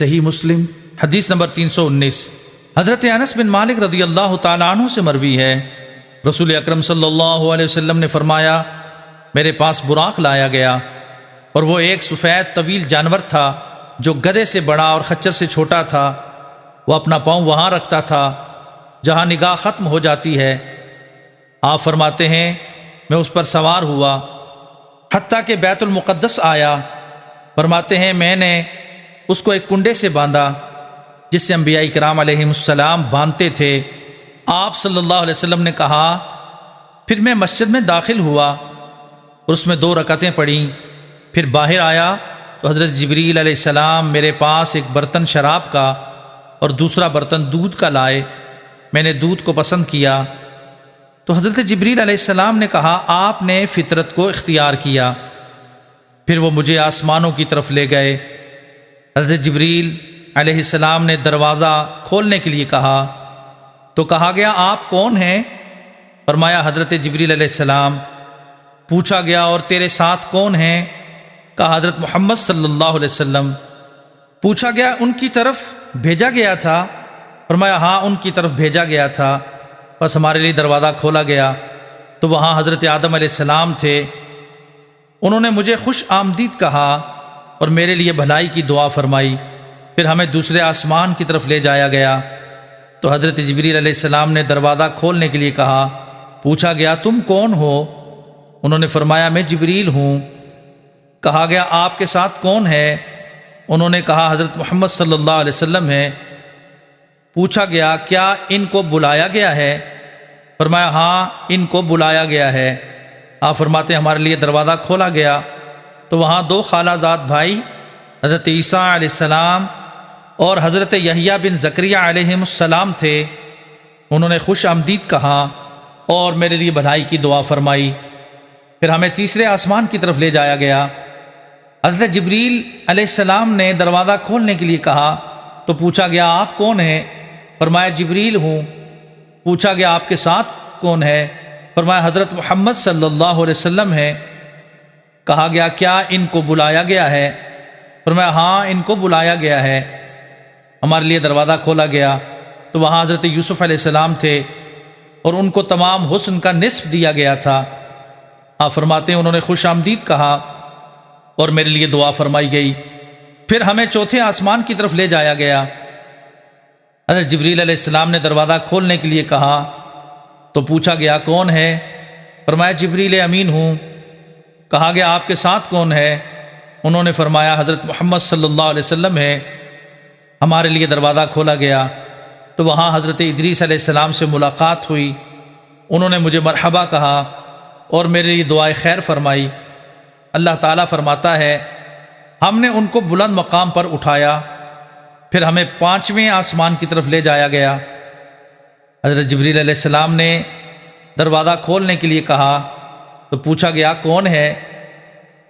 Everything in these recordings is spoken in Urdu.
صحیح مسلم حدیث نمبر 319۔ حضرت انس بن مالک رضی اللہ تعالیٰ عنہ سے مروی ہے، رسول اکرم صلی اللہ علیہ وسلم نے فرمایا، میرے پاس براق لایا گیا اور وہ ایک سفید طویل جانور تھا جو گدھے سے بڑا اور خچر سے چھوٹا تھا۔ وہ اپنا پاؤں وہاں رکھتا تھا جہاں نگاہ ختم ہو جاتی ہے۔ آپ فرماتے ہیں میں اس پر سوار ہوا حتیٰ کہ بیت المقدس آیا۔ فرماتے ہیں میں نے اس کو ایک کنڈے سے باندھا جس سے انبیاء کرام علیہم السلام باندھتے تھے۔ آپ صلی اللہ علیہ وسلم نے کہا، پھر میں مسجد میں داخل ہوا اور اس میں 2 رکعتیں پڑھیں۔ پھر باہر آیا تو حضرت جبریل علیہ السلام میرے پاس ایک برتن شراب کا اور دوسرا برتن دودھ کا لائے۔ میں نے دودھ کو پسند کیا تو حضرت جبریل علیہ السلام نے کہا، آپ نے فطرت کو اختیار کیا۔ پھر وہ مجھے آسمانوں کی طرف لے گئے۔ حضرت جبریل علیہ السلام نے دروازہ کھولنے کے لیے کہا تو کہا گیا، آپ کون ہیں؟ فرمایا، حضرت جبریل علیہ السلام۔ پوچھا گیا، اور تیرے ساتھ کون ہیں؟ کہا، حضرت محمد صلی اللہ علیہ وسلم۔ پوچھا گیا، ان کی طرف بھیجا گیا تھا؟ فرمایا، ہاں ان کی طرف بھیجا گیا تھا۔ بس ہمارے لیے دروازہ کھولا گیا تو وہاں حضرت آدم علیہ السلام تھے۔ انہوں نے مجھے خوش آمدید کہا اور میرے لیے بھلائی کی دعا فرمائی۔ پھر ہمیں دوسرے آسمان کی طرف لے جایا گیا تو حضرت جبریل علیہ السلام نے دروازہ کھولنے کے لیے کہا۔ پوچھا گیا، تم کون ہو؟ انہوں نے فرمایا، میں جبریل ہوں۔ کہا گیا، آپ کے ساتھ کون ہے؟ انہوں نے کہا، حضرت محمد صلی اللہ علیہ وسلم ہے۔ پوچھا گیا، کیا ان کو بلایا گیا ہے؟ فرمایا، ہاں ان کو بلایا گیا ہے۔ آپ فرماتے ہیں ہمارے لیے دروازہ کھولا گیا تو وہاں 2 خالہ زاد بھائی حضرت عیسیٰ علیہ السلام اور حضرت یحییٰ بن زکریا علیہ السلام تھے۔ انہوں نے خوش آمدید کہا اور میرے لیے بھلائی کی دعا فرمائی۔ پھر ہمیں تیسرے آسمان کی طرف لے جایا گیا۔ حضرت جبریل علیہ السلام نے دروازہ کھولنے کے لیے کہا تو پوچھا گیا، آپ کون ہیں؟ فرمایا، جبریل ہوں۔ پوچھا گیا، آپ کے ساتھ کون ہے؟ فرمایا، حضرت محمد صلی اللہ علیہ وسلم ہے۔ کہا گیا، کیا ان کو بلایا گیا ہے؟ فرمایا، ہاں ان کو بلایا گیا ہے۔ ہمارے لیے دروازہ کھولا گیا تو وہاں حضرت یوسف علیہ السلام تھے اور ان کو تمام حسن کا نصف دیا گیا تھا۔ آپ فرماتے ہیں انہوں نے خوش آمدید کہا اور میرے لیے دعا فرمائی گئی۔ پھر ہمیں چوتھے آسمان کی طرف لے جایا گیا۔ حضرت جبریل علیہ السلام نے دروازہ کھولنے کے لیے کہا تو پوچھا گیا، کون ہے؟ فرمایا، جبریل امین ہوں۔ کہا گیا، آپ کے ساتھ کون ہے؟ انہوں نے فرمایا، حضرت محمد صلی اللہ علیہ وسلم ہے۔ ہمارے لیے دروازہ کھولا گیا تو وہاں حضرت ادریس علیہ السلام سے ملاقات ہوئی۔ انہوں نے مجھے مرحبا کہا اور میرے لیے دعائے خیر فرمائی۔ اللہ تعالیٰ فرماتا ہے، ہم نے ان کو بلند مقام پر اٹھایا۔ پھر ہمیں 5ویں آسمان کی طرف لے جایا گیا۔ حضرت جبریل علیہ السلام نے دروازہ کھولنے کے لیے کہا تو پوچھا گیا، کون ہے؟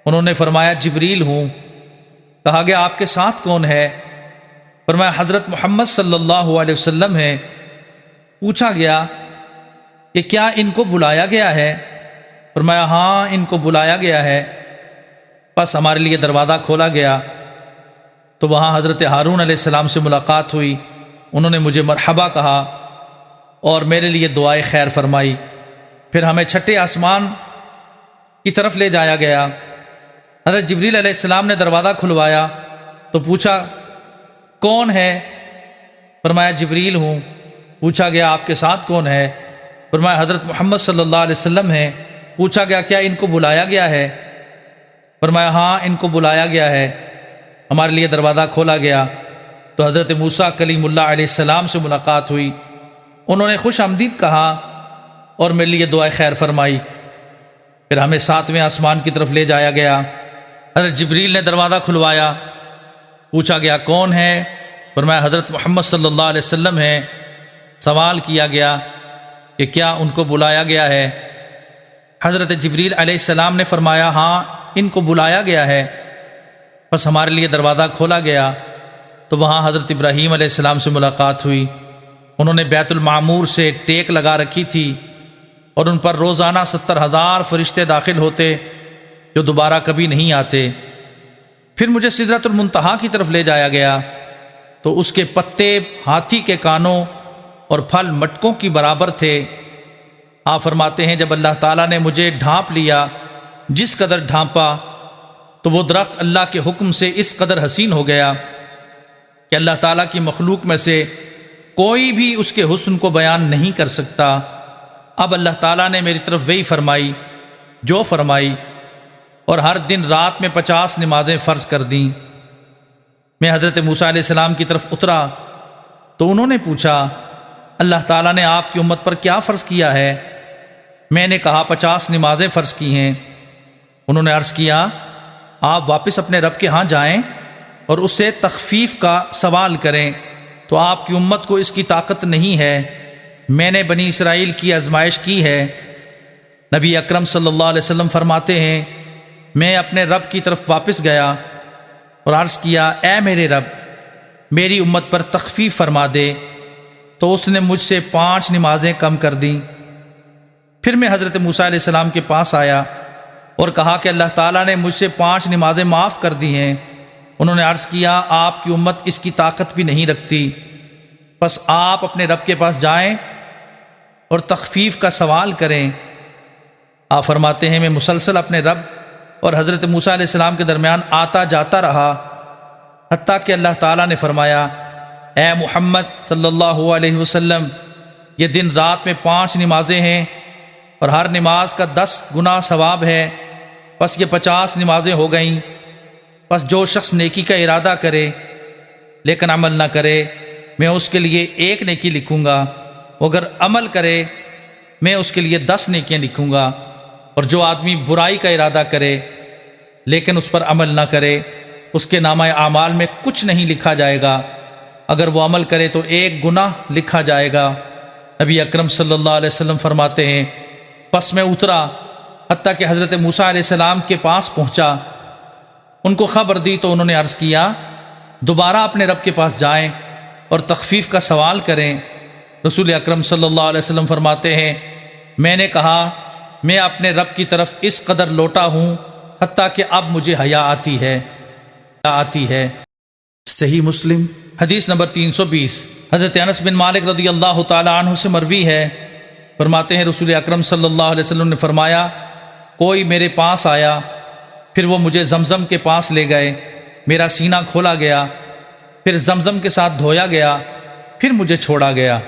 انہوں نے فرمایا، جبریل ہوں۔ کہا گیا، آپ کے ساتھ کون ہے؟ فرمایا، حضرت محمد صلی اللہ علیہ وسلم ہے۔ پوچھا گیا کہ کیا ان کو بلایا گیا ہے؟ فرمایا، ہاں ان کو بلایا گیا ہے۔ بس ہمارے لیے دروازہ کھولا گیا تو وہاں حضرت ہارون علیہ السلام سے ملاقات ہوئی۔ انہوں نے مجھے مرحبا کہا اور میرے لیے دعائے خیر فرمائی۔ پھر ہمیں 6ٹھے آسمان کی طرف لے جایا گیا۔ حضرت جبریل علیہ السلام نے دروازہ کھلوایا تو پوچھا، کون ہے؟ فرمایا، جبریل ہوں۔ پوچھا گیا، آپ کے ساتھ کون ہے؟ فرمایا، حضرت محمد صلی اللہ علیہ وسلم ہے۔ پوچھا گیا، کیا ان کو بلایا گیا ہے؟ فرمایا، ہاں ان کو بلایا گیا ہے۔ ہمارے لیے دروازہ کھولا گیا تو حضرت موسیٰ کلیم اللہ علیہ السلام سے ملاقات ہوئی۔ انہوں نے خوش آمدید کہا اور میرے لیے دعائے خیر فرمائی۔ پھر ہمیں 7ویں آسمان کی طرف لے جایا گیا۔ حضرت جبریل نے دروازہ کھلوایا۔ پوچھا گیا، کون ہے؟ فرمایا، حضرت محمد صلی اللہ علیہ وسلم ہے۔ سوال کیا گیا کہ کیا ان کو بلایا گیا ہے؟ حضرت جبریل علیہ السلام نے فرمایا، ہاں ان کو بلایا گیا ہے۔ بس ہمارے لیے دروازہ کھولا گیا تو وہاں حضرت ابراہیم علیہ السلام سے ملاقات ہوئی۔ انہوں نے بیت المعمور سے ایک ٹیک لگا رکھی تھی اور ان پر روزانہ 70,000 فرشتے داخل ہوتے جو دوبارہ کبھی نہیں آتے۔ پھر مجھے سدرۃ المنتہا کی طرف لے جایا گیا۔ تو اس کے پتے ہاتھی کے کانوں اور پھل مٹکوں کی برابر تھے۔ آپ فرماتے ہیں جب اللہ تعالیٰ نے مجھے ڈھانپ لیا، جس قدر ڈھانپا، تو وہ درخت اللہ کے حکم سے اس قدر حسین ہو گیا کہ اللہ تعالیٰ کی مخلوق میں سے کوئی بھی اس کے حسن کو بیان نہیں کر سکتا۔ اب اللہ تعالیٰ نے میری طرف وہی فرمائی جو فرمائی، اور ہر دن رات میں 50 نمازیں فرض کر دیں۔ میں حضرت موسیٰ علیہ السلام کی طرف اترا تو انہوں نے پوچھا، اللہ تعالیٰ نے آپ کی امت پر کیا فرض کیا ہے؟ میں نے کہا 50 نمازیں فرض کی ہیں۔ انہوں نے عرض کیا، آپ واپس اپنے رب کے ہاں جائیں اور اس سے تخفیف کا سوال کریں، تو آپ کی امت کو اس کی طاقت نہیں ہے۔ میں نے بنی اسرائیل کی آزمائش کی ہے۔ نبی اکرم صلی اللہ علیہ وسلم فرماتے ہیں، میں اپنے رب کی طرف واپس گیا اور عرض کیا، اے میرے رب، میری امت پر تخفیف فرما دے، تو اس نے مجھ سے 5 نمازیں کم کر دیں۔ پھر میں حضرت موسیٰ علیہ السلام کے پاس آیا اور کہا کہ اللہ تعالیٰ نے مجھ سے 5 نمازیں معاف کر دی ہیں۔ انہوں نے عرض کیا، آپ کی امت اس کی طاقت بھی نہیں رکھتی، پس آپ اپنے رب کے پاس جائیں اور تخفیف کا سوال کریں۔ آپ فرماتے ہیں، میں مسلسل اپنے رب اور حضرت موسیٰ علیہ السلام کے درمیان آتا جاتا رہا، حتیٰ کہ اللہ تعالیٰ نے فرمایا، اے محمد صلی اللہ علیہ وسلم، یہ دن رات میں 5 نمازیں ہیں اور ہر نماز کا 10 گنا ثواب ہے، پس یہ 50 نمازیں ہو گئیں۔ پس جو شخص نیکی کا ارادہ کرے لیکن عمل نہ کرے، میں اس کے لیے 1 نیکی لکھوں گا، اگر عمل کرے میں اس کے لیے 10 نیکیاں لکھوں گا، اور جو آدمی برائی کا ارادہ کرے لیکن اس پر عمل نہ کرے، اس کے نامہ اعمال میں کچھ نہیں لکھا جائے گا، اگر وہ عمل کرے تو 1 گناہ لکھا جائے گا۔ نبی اکرم صلی اللہ علیہ وسلم فرماتے ہیں، پس میں اترا حتیٰ کہ حضرت موسیٰ علیہ السلام کے پاس پہنچا، ان کو خبر دی تو انہوں نے عرض کیا، دوبارہ اپنے رب کے پاس جائیں اور تخفیف کا سوال کریں۔ رسول اکرم صلی اللہ علیہ وسلم فرماتے ہیں، میں نے کہا، میں اپنے رب کی طرف اس قدر لوٹا ہوں حتیٰ کہ اب مجھے حیا آتی ہے۔ صحیح مسلم حدیث نمبر 320۔ حضرت انس بن مالک رضی اللہ تعالی عنہ سے مروی ہے، فرماتے ہیں رسول اکرم صلی اللہ علیہ وسلم نے فرمایا، کوئی میرے پاس آیا، پھر وہ مجھے زمزم کے پاس لے گئے، میرا سینہ کھولا گیا، پھر زمزم کے ساتھ دھویا گیا، پھر مجھے چھوڑا گیا۔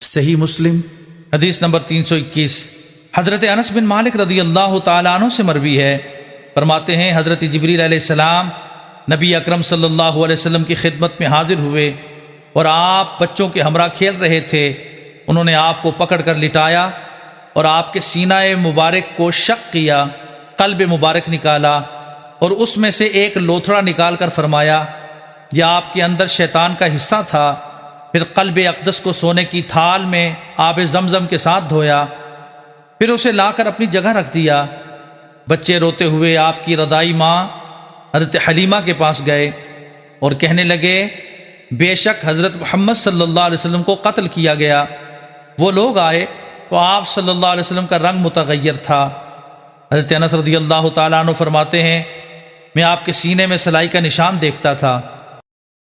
صحیح مسلم حدیث نمبر 321۔ حضرت انس بن مالک رضی اللہ تعالی عنہ سے مروی ہے، فرماتے ہیں حضرت جبریل علیہ السلام نبی اکرم صلی اللہ علیہ وسلم کی خدمت میں حاضر ہوئے اور آپ بچوں کے ہمراہ کھیل رہے تھے۔ انہوں نے آپ کو پکڑ کر لٹایا اور آپ کے سینہ مبارک کو شق کیا، قلب مبارک نکالا اور اس میں سے ایک لوتھڑا نکال کر فرمایا، یہ آپ کے اندر شیطان کا حصہ تھا۔ پھر قلب اقدس کو سونے کی تھال میں آب زمزم کے ساتھ دھویا، پھر اسے لا کر اپنی جگہ رکھ دیا۔ بچے روتے ہوئے آپ کی رضائی ماں حضرت حلیمہ کے پاس گئے اور کہنے لگے، بے شک حضرت محمد صلی اللہ علیہ وسلم کو قتل کیا گیا۔ وہ لوگ آئے تو آپ صلی اللہ علیہ وسلم کا رنگ متغیر تھا۔ حضرت انس رضی اللہ تعالیٰ عنہ فرماتے ہیں، میں آپ کے سینے میں سلائی کا نشان دیکھتا تھا۔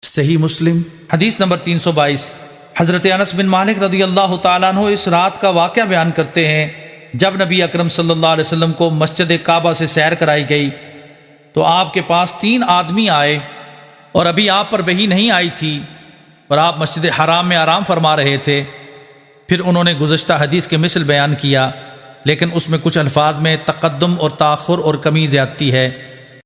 صحیح مسلم حدیث نمبر 322۔ حضرت انس بن مالک رضی اللہ تعالیٰ عنہ اس رات کا واقعہ بیان کرتے ہیں، جب نبی اکرم صلی اللہ علیہ وسلم کو مسجد کعبہ سے سیر کرائی گئی تو آپ کے پاس 3 آدمی آئے، اور ابھی آپ پر وحی نہیں آئی تھی اور آپ مسجد حرام میں آرام فرما رہے تھے۔ پھر انہوں نے گزشتہ حدیث کے مثل بیان کیا، لیکن اس میں کچھ الفاظ میں تقدم اور تاخر اور کمی زیادتی ہے۔